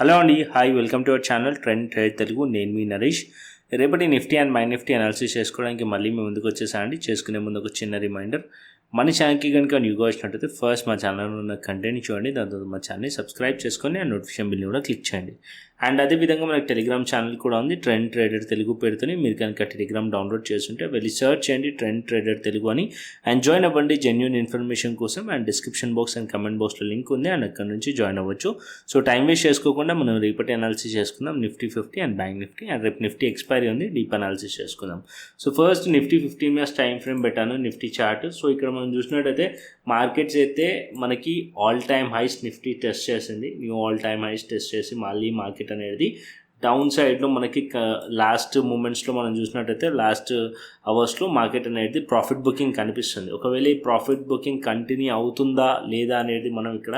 Hello అండి, hi, welcome to our channel trend trade Telugu. నేను మీ నరేష్. రేపటి Nifty and my Nifty analysis చేసుకోవడానికి మళ్ళీ మేము ముందుకు వచ్చేసానండి. చేసుకునే ముందు ఒక చిన్న రిమైండర్, మన ఛానల్కి కనుక న్యూగా వచ్చినట్టయితే ఫస్ట్ మా ఛానల్లో ఉన్న కంటెంట్ చూడండి, దాని తర్వాత మా ఛానల్ని సబ్స్క్రైబ్ చేసుకొని ఆ నోటిఫికేషన్ బిల్ని కూడా క్లిక్ చేయండి. అండ్ అదేవిధంగా మనకి టెలిగ్రామ్ ఛానల్ కూడా ఉంది, ట్రెండ్ ట్రేడర్ తెలుగు పేరుతోని. మీరు కనుక టెలిగ్రామ్ డౌన్లోడ్ చేస్తుంటే వెళ్ళి సర్చ్ చేయండి ట్రెండ్ ట్రేడర్ తెలుగు అని, అండ్ జాయిన్ అవ్వండి జెన్యూన్ ఇన్ఫర్మేషన్ కోసం. And description box and comment బాక్స్లో లింక్ ఉంది, అండ్ అక్కడ నుంచి జాయిన్ అవ్వచ్చు. సో టైం వేస్ట్ చేసుకోకుండా మనం రేపటి అనాలిసిస్ చేసుకుందాం, Nifty 50 and bank Nifty. And రేపు నిఫ్టీ ఎక్స్పైరీ ఉంది, డీప్ అనాలిసిస్ చేసుకుందాం. So first Nifty 15 minutes time frame పెట్టాను, నిఫ్టీ చార్ట్. సో ఇక్కడ మనం చూసినట్టయితే మార్కెట్స్ అయితే మనకి all time highs Nifty test చేసింది, new all time highs test చేసి మళ్ళీ మార్కెట్ అనేది డౌన్ సైడ్లో మనకి లాస్ట్ మూమెంట్స్లో మనం చూసినట్టయితే లాస్ట్ అవర్స్లో మార్కెట్ అనేది ప్రాఫిట్ బుకింగ్ కనిపిస్తుంది. ఒకవేళ ఈ ప్రాఫిట్ బుకింగ్ కంటిన్యూ అవుతుందా లేదా అనేది మనం ఇక్కడ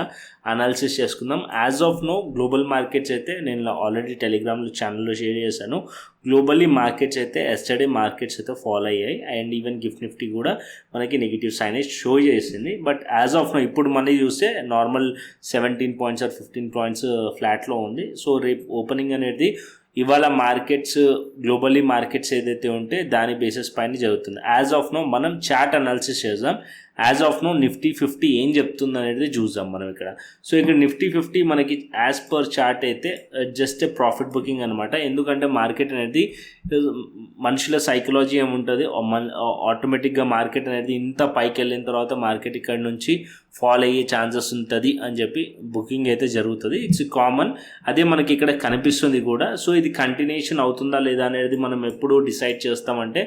అనాలిసిస్ చేసుకుందాం. As of now global markets అయితే నేను ఆల్రెడీ టెలిగ్రామ్లో ఛానల్లో షేర్ చేశాను. గ్లోబల్లీ మార్కెట్స్ అయితే ఎస్టర్డే మార్కెట్స్ అయితే ఫాలో అయ్యాయి, అండ్ ఈవెన్ గిఫ్ట్ నిఫ్టీ కూడా మనకి నెగిటివ్ సైనేజ్ షో చేసింది. బట్ యాజ్ ఆఫ్ నో ఇప్పుడు మళ్ళీ చూస్తే నార్మల్ 17 పాయింట్స్ ఆర్ 15 పాయింట్స్ ఫ్లాట్లో ఉంది. సో రేపు ఓపెనింగ్ అనేది ఇవాళ మార్కెట్స్ గ్లోబల్లీ మార్కెట్స్ ఏదైతే ఉంటే దాని బేసిస్ పైన జరుగుతుంది. యాజ్ ఆఫ్ నో మనం చార్ట్ అనాలిసిస్ చేద్దాం. యాజ్ ఆఫ్ నో నిఫ్టీ 50 ఏం చెప్తుంది అనేది చూద్దాం మనం ఇక్కడ. సో ఇక్కడ నిఫ్టీ 50 మనకి యాజ్ పర్ చార్ట్ అయితే జస్ట్ ఏ ప్రాఫిట్ బుకింగ్ అనమాట. ఎందుకంటే మార్కెట్ అనేది మనుషుల సైకలాజీ ఏముంటుంది, ఆటోమేటిక్గా మార్కెట్ అనేది ఇంత పైకి వెళ్ళిన తర్వాత మార్కెట్ ఇక్కడ నుంచి ఫాల్ అయ్యే ఛాన్సెస్ ఉంటుంది అని చెప్పి బుకింగ్ అయితే జరుగుతుంది. ఇట్స్ కామన్, అదే మనకి ఇక్కడ కనిపిస్తుంది కూడా. సో ఇది కంటిన్యూషన్ అవుతుందా లేదా అనేది మనం ఎప్పుడు డిసైడ్ చేస్తామంటే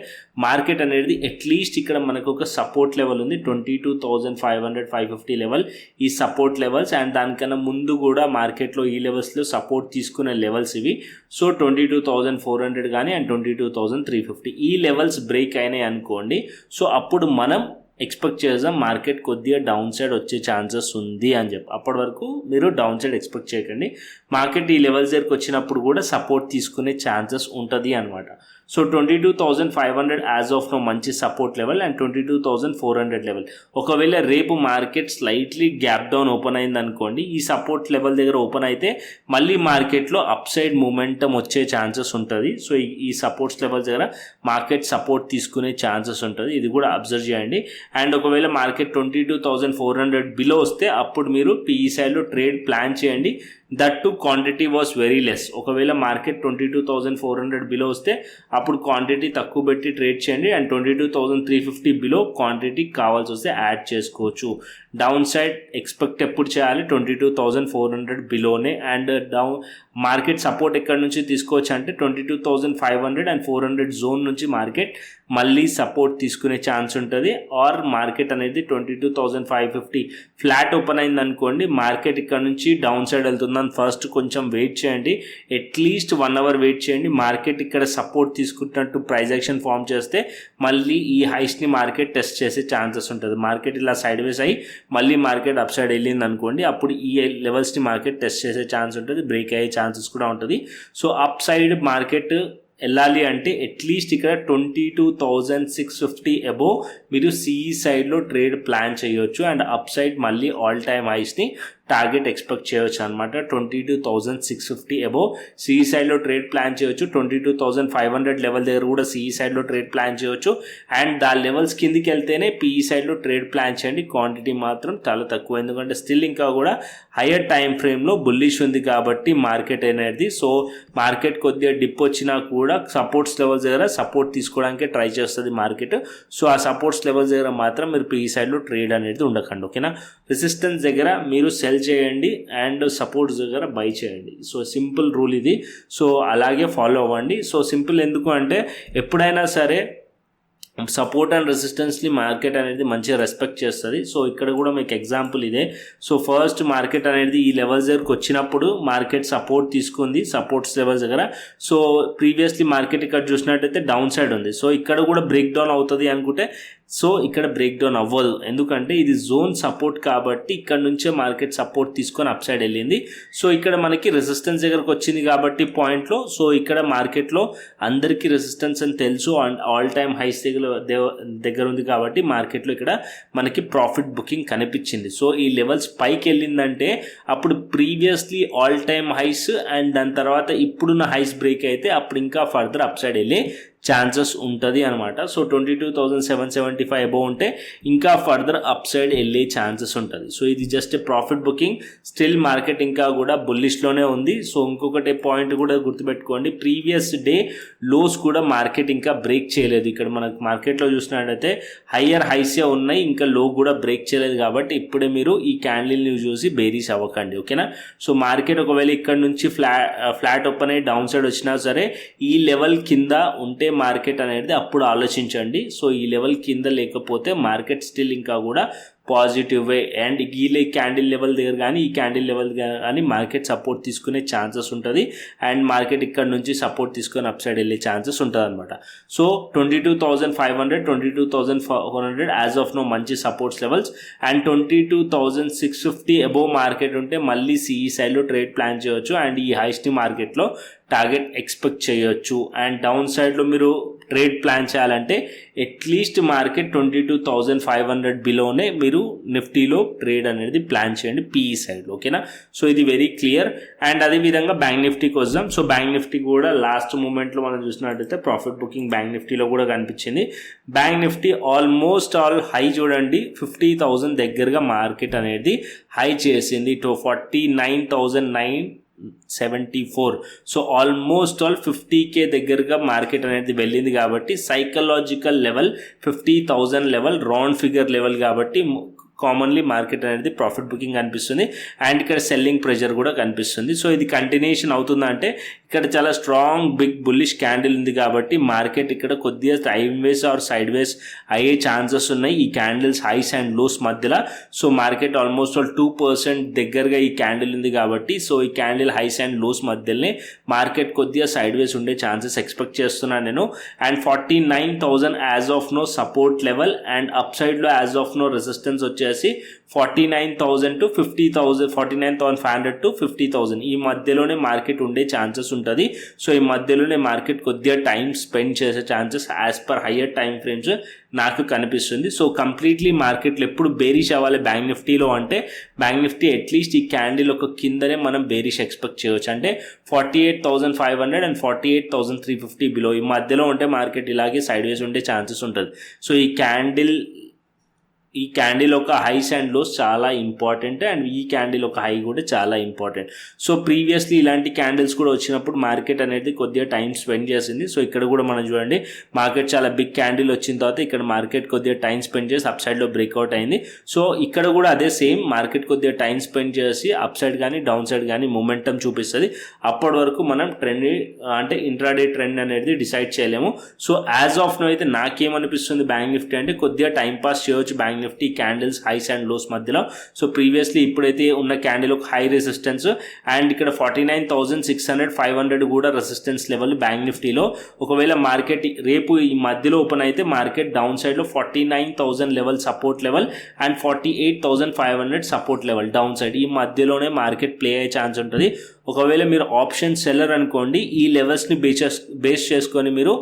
మార్కెట్ అనేది అట్లీస్ట్ ఇక్కడ మనకు ఒక సపోర్ట్ లెవెల్ ఉంది, 22,500 550 లెవెల్ ఈ సపోర్ట్ లెవెల్స్. అండ్ దానికన్నా ముందు కూడా మార్కెట్లో ఈ లెవెల్స్లో సపోర్ట్ తీసుకునే లెవెల్స్ ఇవి. సో 22,400 కానీ అండ్ 22,350 ఈ లెవెల్స్ బ్రేక్ అయినాయి అనుకోండి. సో అప్పుడు మనం ఎక్స్పెక్ట్ చేద్దాం మార్కెట్ కొద్దిగా డౌన్ సైడ్ వచ్చే ఛాన్సెస్ ఉంది అని చెప్పి. అప్పటి వరకు మీరు డౌన్ సైడ్ ఎక్స్పెక్ట్ చేయకండి. మార్కెట్ ఈ లెవెల్స్ దగ్గరికి వచ్చినప్పుడు కూడా సపోర్ట్ తీసుకునే ఛాన్సెస్ ఉంటుంది అనమాట. సో 22,500 యాజ్ ఆఫ్ నో మంచి సపోర్ట్ లెవెల్, అండ్ 22,400 లెవెల్. ఒకవేళ రేపు market slightly gap down open అయింది అనుకోండి, ఈ సపోర్ట్ లెవెల్ దగ్గర ఓపెన్ అయితే మళ్ళీ మార్కెట్లో అప్ సైడ్ మూమెంటం వచ్చే ఛాన్సెస్ ఉంటుంది. సో ఈ సపోర్ట్స్ లెవెల్స్ దగ్గర మార్కెట్ సపోర్ట్ తీసుకునే ఛాన్సెస్ ఉంటుంది, ఇది కూడా అబ్జర్వ్ చేయండి. అండ్ ఒకవేళ మార్కెట్ 22,400 బిలో వస్తే అప్పుడు మీరు పిఈ సైడ్లో ట్రేడ్ ప్లాన్ చేయండి. That to quantity was very less. ఒకవేళ మార్కెట్ 22,400 బిలో వస్తే అప్పుడు క్వాంటిటీ తక్కువ పెట్టి ట్రేడ్ చేయండి, అండ్ 22,350 బిలో క్వాంటిటీ కావాల్సి వస్తే యాడ్ చేసుకోవచ్చు. డౌన్ సైడ్ ఎక్స్పెక్ట్ ఎప్పుడు చేయాలి, 22,400 బిలోనే. అండ్ మార్కెట్ సపోర్ట్ ఎక్కడి నుంచి తీసుకోవచ్చు అంటే 22,500 అండ్ 400 జోన్ నుంచి మార్కెట్ మళ్ళీ సపోర్ట్ తీసుకునే ఛాన్స్ ఉంటుంది. ఆర్ మార్కెట్ అనేది 22,550 ఫ్లాట్ ఓపెన్ అయింది అనుకోండి, మార్కెట్ ఇక్కడ నుంచి డౌన్ సైడ్ వెళ్తుందని ఫస్ట్ కొంచెం వెయిట్ చేయండి, అట్లీస్ట్ 1 అవర్ వెయిట్ చేయండి. మార్కెట్ ఇక్కడ సపోర్ట్ తీసుకుంటున్నట్టు ప్రైస్ యాక్షన్ ఫామ్ చేస్తే మళ్ళీ ఈ హైస్ని మార్కెట్ టెస్ట్ చేసే ఛాన్సెస్ ఉంటుంది. మార్కెట్ ఇలా సైడ్ వేస్ అయ్యి మళ్ళీ మార్కెట్ అప్ సైడ్ వెళ్ళింది అనుకోండి, అప్పుడు ఈ లెవెల్స్ని మార్కెట్ టెస్ట్ చేసే ఛాన్స్ ఉంటుంది, బ్రేక్ అయ్యే ఛాన్సెస్ కూడా ఉంటుంది. సో అప్ సైడ్ మార్కెట్ వెళ్ళాలి అంటే అట్లీస్ట్ ఇక్కడ 22,650 అబోవ్ మీరు సిఈ సైడ్లో ట్రేడ్ ప్లాన్ చేయొచ్చు, అండ్ అప్ సైడ్ మళ్ళీ ఆల్ టైమ్ హైస్ని టార్గెట్ ఎక్స్పెక్ట్ చేయొచ్చు అనమాట. 22,650 అబోవ్ సిఈ సైడ్లో ట్రేడ్ ప్లాన్ చేయొచ్చు. 22,500 లెవెల్ దగ్గర కూడా సిఈ సైడ్లో ట్రేడ్ ప్లాన్ చేయొచ్చు, అండ్ దాని లెవెల్స్ కిందికి వెళ్తేనే పిఈ సైడ్లో ట్రేడ్ ప్లాన్ చేయండి. క్వాంటిటీ మాత్రం చాలా తక్కువ, ఎందుకంటే స్టిల్ ఇంకా కూడా హయ్యర్ టైం ఫ్రేమ్లో బుల్లిష్ ఉంది కాబట్టి మార్కెట్ అనేది. సో మార్కెట్ కొద్దిగా డిప్ వచ్చినా కూడా సపోర్ట్స్ లెవెల్స్ దగ్గర సపోర్ట్ తీసుకోవడానికి ట్రై చేస్తుంది మార్కెట్. సో ఆ సపోర్ట్స్ లెవెల్స్ దగ్గర మాత్రం మీరు పిఈ సైడ్లో ట్రేడ్ అనేది ఉండకండి, ఓకేనా. రెసిస్టెన్స్ దగ్గర మీరు సెల్ చేయండి అండ్ సపోర్ట్స్ దగ్గర బై చేయండి. సో సింపుల్ రూల్ ఇది, సో అలాగే ఫాలో అవ్వండి. సో సింపుల్ ఎందుకు అంటే ఎప్పుడైనా సరే సపోర్ట్ అండ్ రెసిస్టెన్స్ని మార్కెట్ అనేది మంచిగా రెస్పెక్ట్ చేస్తుంది. సో ఇక్కడ కూడా మీకు ఎగ్జాంపుల్ ఇదే. సో ఫస్ట్ మార్కెట్ అనేది ఈ లెవెల్స్ దగ్గరకు వచ్చినప్పుడు మార్కెట్ సపోర్ట్ తీసుకుంది, సపోర్ట్స్ లెవెల్స్ దగ్గర. సో ప్రీవియస్లీ మార్కెట్ ఇక్కడ చూసినట్టయితే డౌన్ సైడ్ ఉంది. సో ఇక్కడ కూడా బ్రేక్ డౌన్ అవుతుంది అనుకుంటే సో ఇక్కడ బ్రేక్ డౌన్ అవ్వదు, ఎందుకంటే ఇది జోన్ సపోర్ట్ కాబట్టి ఇక్కడ నుంచే మార్కెట్ సపోర్ట్ తీసుకొని అప్ సైడ్ వెళ్ళింది. సో ఇక్కడ మనకి రెసిస్టెన్స్ దగ్గరకు వచ్చింది కాబట్టి పాయింట్లో, సో ఇక్కడ మార్కెట్లో అందరికీ రెసిస్టెన్స్ అని తెలుసు అండ్ ఆల్ టైమ్ హైస్ దగ్గర ఉంది కాబట్టి మార్కెట్లో ఇక్కడ మనకి ప్రాఫిట్ బుకింగ్ కనిపించింది. సో ఈ లెవెల్స్ పైకి వెళ్ళిందంటే అప్పుడు previously all time highs and దాని తర్వాత ఇప్పుడున్న హైస్ బ్రేక్ అయితే అప్పుడు ఇంకా ఫర్దర్ అప్ సైడ్ వెళ్ళి ఛాన్సెస్ ఉంటుంది అనమాట. సో 22,775 అబౌవ్ ఉంటే ఇంకా ఫర్దర్ అప్ సైడ్ వెళ్ళే ఛాన్సెస్ ఉంటుంది. సో ఇది just profit booking, still market ఇంకా కూడా బుల్లిష్లోనే ఉంది. సో ఇంకొకటి పాయింట్ కూడా గుర్తుపెట్టుకోండి, ప్రీవియస్ డే లోస్ కూడా మార్కెట్ ఇంకా బ్రేక్ చేయలేదు. ఇక్కడ మనకు మార్కెట్లో చూసినట్టయితే హయ్యర్ హైసే ఉన్నాయి, ఇంకా లో కూడా బ్రేక్ చేయలేదు. కాబట్టి ఇప్పుడే మీరు ఈ క్యాండిల్ని చూసి బేరీస్ అవ్వకండి, ఓకేనా. సో మార్కెట్ ఒకవేళ ఇక్కడ నుంచి ఫ్లాట్ ఓపెన్ అయ్యి డౌన్ సైడ్ వచ్చినా సరే ఈ లెవెల్ కింద ఉంటే మార్కెట్ అనేది అప్పుడు ఆలోచించండి. సో ఈ లెవెల్ కింద లేకపోతే మార్కెట్ స్టిల్ ఇంకా కూడా పాజిటివ్ వే అండ్ ఈ క్యాండిల్ లెవెల్ దగ్గర కానీ ఈ క్యాండిల్ లెవెల్ కానీ మార్కెట్ సపోర్ట్ తీసుకునే ఛాన్సెస్ ఉంటుంది అండ్ మార్కెట్ ఇక్కడ నుంచి సపోర్ట్ తీసుకొని అప్ సైడ్ వెళ్ళే ఛాన్సెస్ ఉంటుంది అనమాట. సో 22,500 22,400 యాజ్ ఆఫ్ నో మంచి supports levels and 22,650 above market ఉంటే మళ్ళీ సిఈ సైడ్లో ట్రేడ్ ప్లాన్ చేయొచ్చు అండ్ ఈ హైస్టీ మార్కెట్లో టార్గెట్ ఎక్స్పెక్ట్ చేయొచ్చు. అండ్ డౌన్ సైడ్లో మీరు ట్రేడ్ ప్లాన్ చేయాలంటే అట్లీస్ట్ మార్కెట్ 22,500 బిలోనే మీరు నిఫ్టీలో ట్రేడ్ అనేది ప్లాన్ చేయండి పీఈ సైడ్లో, ఓకేనా. సో ఇది వెరీ క్లియర్. అండ్ అదేవిధంగా బ్యాంక్ నిఫ్టీకి వద్దాం. సో బ్యాంక్ నిఫ్టీ కూడా లాస్ట్ మూమెంట్లో మనం చూసినట్టయితే ప్రాఫిట్ బుకింగ్ బ్యాంక్ నిఫ్టీలో కూడా కనిపించింది. Bank Nifty almost all high చూడండి 50,000 దగ్గరగా మార్కెట్ అనేది హై చేసింది. 49,974. సో ఆల్మోస్ట్ ఆల్ 50K దగ్గరగా మార్కెట్ అనేది వెళ్ళింది కాబట్టి psychological level 50,000 level round figure level కాబట్టి కామన్లీ మార్కెట్ అనేది ప్రాఫిట్ బుకింగ్ కనిపిస్తుంది అండ్ ఇక్కడ సెల్లింగ్ ప్రెషర్ కూడా కనిపిస్తుంది. సో ఇది కంటిన్యూషన్ అవుతుందంటే ఇక్కడ చాలా స్ట్రాంగ్ బిగ్ బుల్లిష్ క్యాండిల్ ఉంది కాబట్టి మార్కెట్ ఇక్కడ కొద్దిగా time waste or sideways అయ్యే ఛాన్సెస్ ఉన్నాయి ఈ క్యాండిల్స్ హైస్ అండ్ లోస్ మధ్యలో. సో మార్కెట్ ఆల్మోస్ట్ ఆల్ 2% దగ్గరగా ఈ క్యాండిల్ ఉంది కాబట్టి సో ఈ క్యాండిల్ హైస్ అండ్ లోస్ మధ్యలోనే మార్కెట్ కొద్దిగా సైడ్ వేస్ ఉండే ఛాన్సెస్ ఎక్స్పెక్ట్ చేస్తున్నాను నేను. And 49,000 as of now support level and up సైడ్లో యాజ్ ఆఫ్ నో రెసిస్టెన్స్ వచ్చేసి 49,000 to 50,000, 49,500 to 50,000 ఈ మధ్యలోనే మార్కెట్ ఉండే ఛాన్సెస్ ఉంటుంది. సో ఈ మధ్యలోనే మార్కెట్ కొద్దిగా టైం స్పెండ్ చేసే chances as per higher time frames నాకు కనిపిస్తుంది. సో కంప్లీట్లీ మార్కెట్లో ఎప్పుడు బేరిష్ అవ్వాలి బ్యాంక్ నిఫ్టీలో అంటే బ్యాంక్ నిఫ్టీ అట్లీస్ట్ ఈ క్యాండిల్ ఒక కిందనే మనం బేరిష్ ఎక్స్పెక్ట్ చేయవచ్చు. అంటే 48,500 అండ్ 48,350 బిలో ఈ మధ్యలో ఉంటే మార్కెట్ ఇలాగే సైడ్ వేస్ ఉండే ఛాన్సెస్ ఉంటుంది. సో ఈ క్యాండిల్ ఒక హైస్ అండ్ లోస్ చాలా ఇంపార్టెంట్ అండ్ ఈ క్యాండిల్ ఒక హై కూడా చాలా ఇంపార్టెంట్. సో ప్రీవియస్లీ ఇలాంటి క్యాండిల్స్ కూడా వచ్చినప్పుడు మార్కెట్ అనేది కొద్దిగా టైం స్పెండ్ చేసింది. సో ఇక్కడ కూడా మనం చూడండి మార్కెట్ చాలా బిగ్ క్యాండిల్ వచ్చిన తర్వాత ఇక్కడ మార్కెట్ కొద్దిగా టైం స్పెండ్ చేసి అప్ సైడ్లో బ్రేక్అవుట్ అయింది. సో ఇక్కడ కూడా అదే సేమ్ మార్కెట్ కొద్దిగా టైం స్పెండ్ చేసి అప్ సైడ్ కానీ డౌన్ సైడ్ కానీ మొమెంటం చూపిస్తుంది. అప్పటి వరకు మనం ట్రెండ్ అంటే ఇంట్రాడే ట్రెండ్ అనేది డిసైడ్ చేయలేము. సో యాజ్ ఆఫ్ నో అయితే నాకేమనిపిస్తుంది బ్యాంక్ నిఫ్టీ అంటే కొద్దిగా టైం పాస్ చేయవచ్చు bank Nifty candles highs and lows మధ్యలో. సో ప్రీవియస్లీ ఇప్పుడైతే ఉన్న క్యాండిల్ ఒక హై రెసిస్టెన్స్ అండ్ ఇక్కడ 49,600 500 కూడా రెసిస్టెన్స్ లెవెల్ బ్యాంక్ నిఫ్టీలో. ఒకవేళ మార్కెట్ రేపు ఈ మధ్యలో ఓపెన్ అయితే మార్కెట్ డౌన్ సైడ్లో 49,000 level support level and 48,500 support level down side ఈ మధ్యలోనే మార్కెట్ ప్లే అయ్యే ఛాన్స్ ఉంటుంది. ఒకవేళ మీరు ఆప్షన్ సెల్లర్ అనుకోండి ఈ లెవెల్స్ని బేస్ చేసుకొని మీరు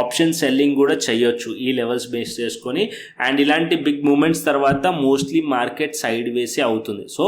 ఆప్షన్ సెల్లింగ్ కూడా చేయొచ్చు ఈ లెవెల్స్ బేస్ చేసుకొని. అండ్ ఇలాంటి బిగ్ మూమెంట్స్ తర్వాత మోస్ట్లీ మార్కెట్ సైడ్ వేసే అవుతుంది. సో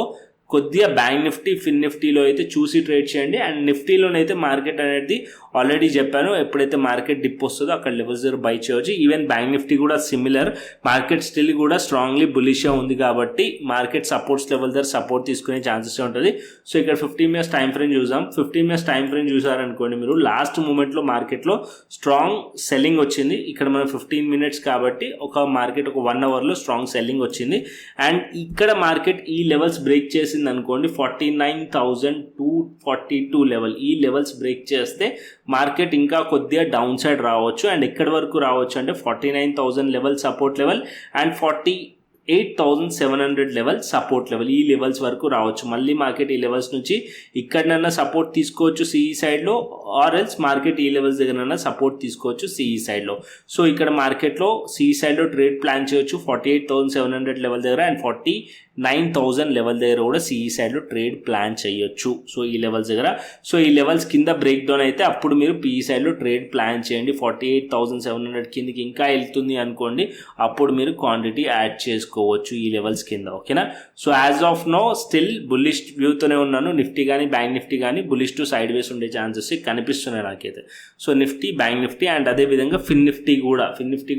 కొద్దిగా బ్యాంక్ నిఫ్టీ ఫిన్ నిఫ్టీలో అయితే చూసి ట్రేడ్ చేయండి. అండ్ నిఫ్టీలోనైతే మార్కెట్ అనేది ఆల్రెడీ చెప్పాను ఎప్పుడైతే మార్కెట్ డిప్ వస్తుందో అక్కడ లెవెల్స్ దగ్గర బై చేయవచ్చు. ఈవెన్ బ్యాంక్ నిఫ్టీ కూడా సిమిలర్ మార్కెట్ స్టిల్ కూడా స్ట్రాంగ్లీ బులిష్గా ఉంది కాబట్టి మార్కెట్ సపోర్ట్స్ లెవెల్ దగ్గర సపోర్ట్ తీసుకునే ఛాన్సెస్ ఉంటుంది. సో ఇక్కడ 15 minutes టైం ఫ్రేమ్ చూసాం. 15 minutes టైం ఫ్రేమ్ చూసారనుకోండి మీరు లాస్ట్ మూమెంట్లో మార్కెట్లో స్ట్రాంగ్ సెల్లింగ్ వచ్చింది. ఇక్కడ మనం 15 minutes కాబట్టి ఒక మార్కెట్ ఒక 1 hourలో స్ట్రాంగ్ సెల్లింగ్ వచ్చింది. అండ్ ఇక్కడ మార్కెట్ ఈ లెవెల్స్ బ్రేక్ చేసి అనుకోండి 49,242 లెవెల్ ఈ లెవెల్స్ బ్రేక్ చేస్తే మార్కెట్ ఇంకా కొద్దిగా డౌన్ సైడ్ రావచ్చు. అండ్ ఎక్కడి వరకు రావచ్చు అంటే 49,000 level support level and 48,700 level support level ఈ లెవెల్స్ వరకు రావచ్చు. మళ్ళీ మార్కెట్ ఈ లెవెల్స్ నుంచి ఇక్కడనన్నా సపోర్ట్ తీసుకోవచ్చు సిఈ సైడ్లో ఆర్ ఎల్స్ మార్కెట్ ఈ లెవెల్స్ దగ్గర సపోర్ట్ తీసుకోవచ్చు సిఈ సైడ్లో. సో ఇక్కడ మార్కెట్లో సిఈ సైడ్లో ట్రేడ్ ప్లాన్ చేయొచ్చు 48,700 లెవెల్ దగ్గర అండ్ 49,000 లెవెల్ దగ్గర కూడా సిఈ సైడ్లో ట్రేడ్ ప్లాన్ చేయొచ్చు. సో ఈ లెవెల్స్ దగ్గర, సో ఈ లెవెల్స్ కింద బ్రేక్ డౌన్ అయితే అప్పుడు మీరు పిఈ సైడ్లో ట్రేడ్ ప్లాన్ చేయండి. 48,700 కిందకి ఇంకా వెళ్తుంది అనుకోండి, అప్పుడు మీరు క్వాంటిటీ యాడ్ చేసుకోవచ్చు ఈ లెవెల్స్ కింద. ఓకేనా. So as of now still bullish వ్యూతోనే ఉన్నాను. నిఫ్టీ కానీ బ్యాంక్ నిఫ్టీ కానీ బుల్లిష్ టు సైడ్ వేస్ ఉండే ఛాన్సెస్ కనిపిస్తున్నాయి నాకైతే. So Nifty, bank Nifty and అదేవిధంగా ఫిన్ నిఫ్టీ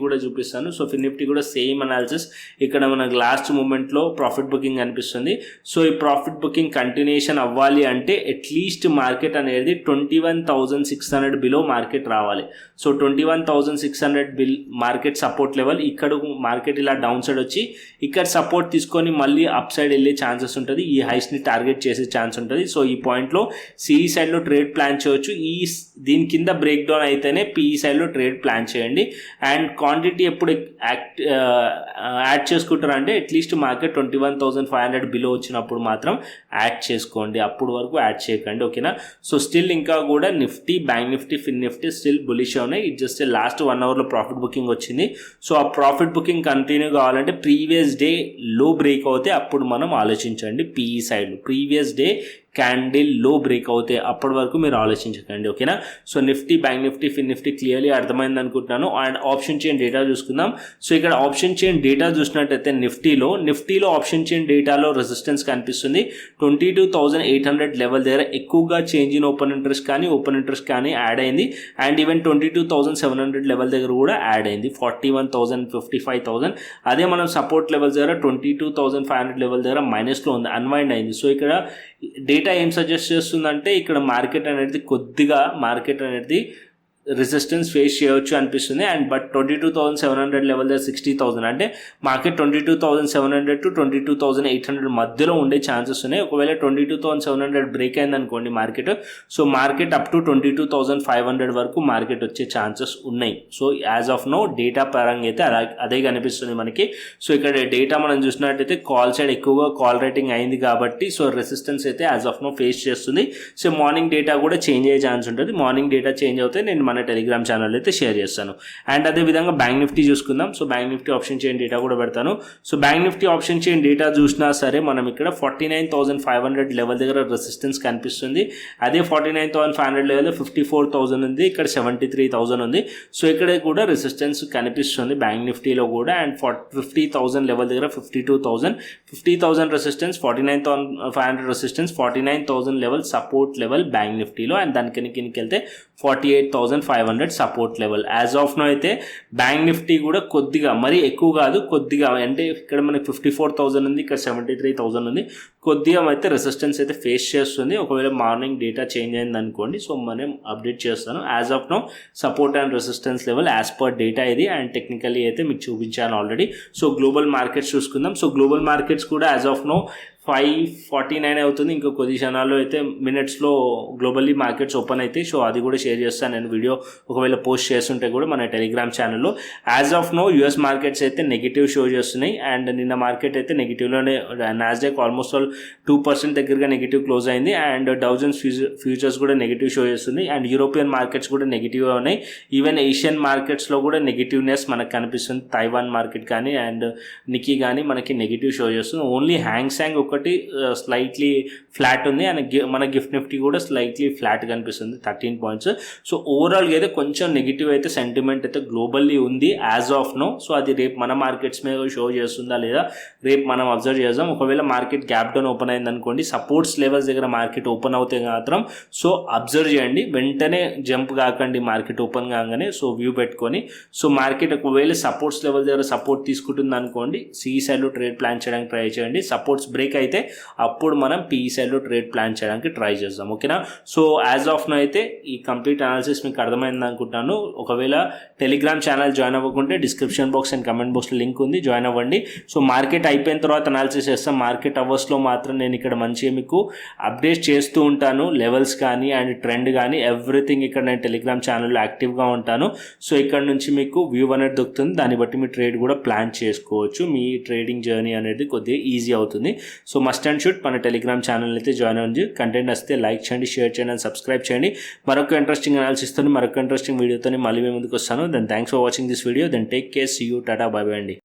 కూడా చూపిస్తాను. సో ఫిన్ నిఫ్టీ కూడా సేమ్ అనాలిసిస్. ఇక్కడ మనకు లాస్ట్ మూమెంట్లో ప్రాఫిట్ బుకింగ్ అనిపిస్తుంది. సో ఈ ప్రాఫిట్ బుకింగ్ కంటిన్యూషన్ అవ్వాలి అంటే అట్లీస్ట్ మార్కెట్ అనేది 21,600 బిలో మార్కెట్ రావాలి. So 21,600 market support level. ఇక్కడ మార్కెట్ ఇలా డౌన్ సైడ్ వచ్చి ఇక్కడ సపోర్ట్ తీసుకొని మళ్ళీ అప్ సైడ్ వెళ్ళే ఛాన్సెస్ ఉంటుంది. ఈ హైస్ని టార్గెట్ చేసే ఛాన్స్ ఉంటుంది. సో ఈ పాయింట్లో సిఈ సైడ్లో ట్రేడ్ ప్లాన్ చేయవచ్చు. దీని కింద బ్రేక్ డౌన్ అయితేనే పిఈ సైడ్లో ట్రేడ్ ప్లాన్ చేయండి. అండ్ క్వాంటిటీ ఎప్పుడు యాడ్ చేసుకుంటారంటే అట్లీస్ట్ మార్కెట్ 21,500 బిలో వచ్చినప్పుడు మాత్రం యాడ్ చేసుకోండి, అప్పుడు వరకు యాడ్ చేయకండి. ఓకేనా. సో స్టిల్ ఇంకా కూడా నిఫ్టీ, బ్యాంక్ నిఫ్టీ, ఫిన్ నిఫ్టీ స్టిల్ బులిష్ ఉన్నాయి. ఇది జస్ట్ లాస్ట్ 1 అవర్లో ప్రాఫిట్ బుకింగ్ వచ్చింది. సో ఆ ప్రాఫిట్ బుకింగ్ కంటిన్యూ కావాలంటే ప్రీవియస్ డే లో బ్రేక్ అవుతే అప్పుడు మనం ఆలోచించండి పిఈ సైడ్లో. ప్రీవియస్ డే క్యాండిల్ లో బ్రేక్ అవుతే అప్పటి వరకు మీరు ఆలోచించకండి. ఓకేనా. సో నిఫ్టీ, బ్యాంక్ నిఫ్టీ, ఫిన్ నిఫ్టీ క్లియర్లీ అర్థమైంది అనుకుంటున్నాను. అండ్ ఆప్షన్ చైన్ డేటా చూసుకుందాం. సో ఇక్కడ ఆప్షన్ చైన్ డేటా చూసినట్టయితే నిఫ్టీలో ఆప్షన్ చైన్ డేటాలో రెసిస్టెన్స్ కనిపిస్తుంది 22,800 లెవెల్ దగ్గర. ఎక్కువగా చేంజ్ ఇన్ ఓపెన్ ఇంట్రెస్ట్ కానీ యాడ్ అయింది. అండ్ ఈవెన్ 22,700 లెవెల్ దగ్గర కూడా యాడ్ అయింది. 41,000, 55,000. అదే మనం సపోర్ట్ లెవెల్ దగ్గర 22,500 లెవెల్ దగ్గర మైనస్లో ఉంది, అన్వైండ్ అయింది. సో ఇక్కడ డేటా ఏం సజెస్ట్ చేస్తుందంటే ఇక్కడ మార్కెట్ అనేది రెసిస్టెన్స్ ఫేస్ చేయవచ్చు అనిపిస్తుంది. అండ్ బట్ 22,700 లెవెల్ దగ్గర 60,000 అంటే మార్కెట్ 22,700 to 22,800 మధ్యలో ఉండే ఛాన్సెస్ ఉన్నాయి. ఒకవేళ 22,700 బ్రేక్ అయింది అనుకోండి market, so market up to 22,500 వరకు మార్కెట్ వచ్చే ఛాన్సెస్ ఉన్నాయి. So as of now data పరంగా అయితే అదే కనిపిస్తుంది మనకి. సో ఇక్కడ డేటా మనం చూసినట్టయితే కాల్ సైడ్ ఎక్కువగా కాల్ రేటింగ్ అయింది కాబట్టి సో రెసిస్టెన్స్ అయితే యాజ్ ఆఫ్ నో ఫేస్ చేస్తుంది. సో మార్నింగ్ డేటా కూడా చేంజ్ అయ్యే ఛాన్స్ ఉంటుంది. మార్నింగ్ డేటా చేంజ్ అవుతే నేను మన టెలిగ్రామ్ ఛానల్ అయితే షేర్ చేస్తాను. అండ్ అదేవిధంగా బ్యాంక్ నిఫ్టీ చూసుకుందాం. So bank Nifty option chain data కూడా పెడతాను. So bank Nifty option chain data చూసినా సరే మనం ఇక్కడ 49,500 లెవెల్ దగ్గర రెసిస్టెన్స్ కనిపిస్తుంది. అదే 49,500 లెవెల్ 54,000 ఉంది, ఇక్కడ 73,000 ఉంది. సో ఇక్కడ కూడా రెసిస్టెన్స్ కనిపిస్తుంది బ్యాంక్ నిఫ్టీలో కూడా. అండ్ 50,000 లెవెల్ దగ్గర 52,000, 50,000 resistance, 49,500 resistance, 49,000 level support level bank నిఫ్టీలో. అండ్ దాని కిందకి వెళ్తే 48,500 support level. As of now అయితే బ్యాంక్ నిఫ్టీ కూడా కొద్దిగా, మరీ ఎక్కువ కాదు, కొద్దిగా అంటే ఇక్కడ మనకి 54,000 ఉంది, ఇక్కడ 73,000 ఉంది. కొద్దిగా అయితే రెసిస్టెన్స్ అయితే ఫేస్ చేస్తుంది. ఒకవేళ మార్నింగ్ డేటా చేంజ్ అయింది అనుకోండి, సో మనం అప్డేట్ చేస్తాను. As of now support and resistance level as per data ఇది. అండ్ టెక్నికల్లీ అయితే మీకు చూపించాను ఆల్రెడీ. సో గ్లోబల్ మార్కెట్స్ చూసుకుందాం. సో గ్లోబల్ మార్కెట్స్ కూడా యాజ్ ఆఫ్ నో 5:49 అవుతుంది. ఇంకో కొద్ది క్షణాల్లో అయితే మినిట్స్లో గ్లోబల్లీ మార్కెట్స్ ఓపెన్ అవుతాయి. సో అది కూడా షేర్ చేస్తాను నేను వీడియో, ఒకవేళ పోస్ట్ చేస్తుంటే కూడా మన టెలిగ్రామ్ ఛానల్లో. As of now US markets అయితే నెగిటివ్ షో చేస్తున్నాయి. అండ్ నిన్న మార్కెట్ అయితే నెగిటివ్లోనే, నాస్డాక్ ఆల్మోస్ట్ 2% దగ్గరగా నెగిటివ్ క్లోజ్ అయింది. అండ్ డౌజన్స్ ఫ్యూచర్స్ కూడా నెగిటివ్ షో చేస్తుంది. అండ్ యూరోపియన్ మార్కెట్స్ కూడా నెగిటివ్గా ఉన్నాయి. ఈవెన్ ఏషియన్ మార్కెట్స్లో కూడా నెగిటివ్నెస్ మనకు కనిపిస్తుంది. తైవాన్ మార్కెట్ కానీ అండ్ నికీ కానీ మనకి నెగిటివ్ షో చేస్తుంది. ఓన్లీ హ్యాంగ్ ఒకటి స్లైట్లీ ఫ్లాట్ ఉంది. అండ్ మన గిఫ్ట్ నిఫ్టీ కూడా స్లైట్లీ ఫ్లాట్ కనిపిస్తుంది, 13 పాయింట్స్. సో ఓవరాల్గా అయితే కొంచెం నెగిటివ్ అయితే సెంటిమెంట్ అయితే గ్లోబల్లీ ఉంది యాజ్ ఆఫ్ నో. సో అది రేపు మన మార్కెట్స్ మీద షో చేస్తుందా లేదా రేపు మనం అబ్జర్వ్ చేద్దాం. ఒకవేళ మార్కెట్ గ్యాప్ డౌన్ ఓపెన్ అయింది అనుకోండి, సపోర్ట్స్ లెవెల్స్ దగ్గర మార్కెట్ ఓపెన్ అవుతే మాత్రం సో అబ్జర్వ్ చేయండి, వెంటనే జంప్ కాకండి మార్కెట్ ఓపెన్ కాగానే. సో వ్యూ పెట్టుకొని, సో మార్కెట్ ఒకవేళ సపోర్ట్స్ లెవెల్ దగ్గర సపోర్ట్ తీసుకుంటుంది అనుకోండి, సిఈ సైడ్లో ట్రేడ్ ప్లాన్ చేయడానికి ట్రై చేయండి. సపోర్ట్స్ బ్రేక్ అయితే అప్పుడు మనం పిఈ సైడ్లో ట్రేడ్ ప్లాన్ చేయడానికి ట్రై చేద్దాం. ఓకేనా. సో యాజ్ ఆఫ్ నో అయితే ఈ కంప్లీట్ అనాలిసిస్ మీకు అర్థమైంది అనుకుంటాను. ఒకవేళ టెలిగ్రామ్ ఛానల్ జాయిన్ అవ్వకుంటే డిస్క్రిప్షన్ బాక్స్ అండ్ కమెంట్ బాక్స్లో లింక్ ఉంది, జాయిన్ అవ్వండి. సో మార్కెట్ అయిపోయిన తర్వాత అనాలిసిస్ చేస్తాం. మార్కెట్ అవర్స్లో మాత్రం నేను ఇక్కడ మంచిగా మీకు అప్డేట్ చేస్తూ ఉంటాను, లెవెల్స్ కానీ అండ్ ట్రెండ్ కానీ ఎవ్రీథింగ్. ఇక్కడ నేను టెలిగ్రామ్ ఛానల్లో యాక్టివ్గా ఉంటాను. సో ఇక్కడ నుంచి మీకు వ్యూ అనేది దొరుకుతుంది. దాన్ని బట్టి మీ ట్రేడ్ కూడా ప్లాన్ చేసుకోవచ్చు. మీ ట్రేడింగ్ జర్నీ అనేది కొద్దిగా ఈజీ అవుతుంది. సో మస్ట్ అండ్ షుడ్ మన టెలిగ్రామ్ ఛానల్ అయితే జాయిన్ అవ్వండి. కంటెంట్ వస్తే లైక్ చేయండి, షేర్ చేయండి అండ్ సబ్స్క్రైబ్ చేయండి. మరొక ఇంట్రెస్టింగ్ అనాలిసిస్తో మరొక ఇంట్రెస్టింగ్ వీడియోతో మళ్ళీ మేము ముందుకు వస్తాను. Then thanks for watching this video. Then take care, see you, tata, bye bye అండి.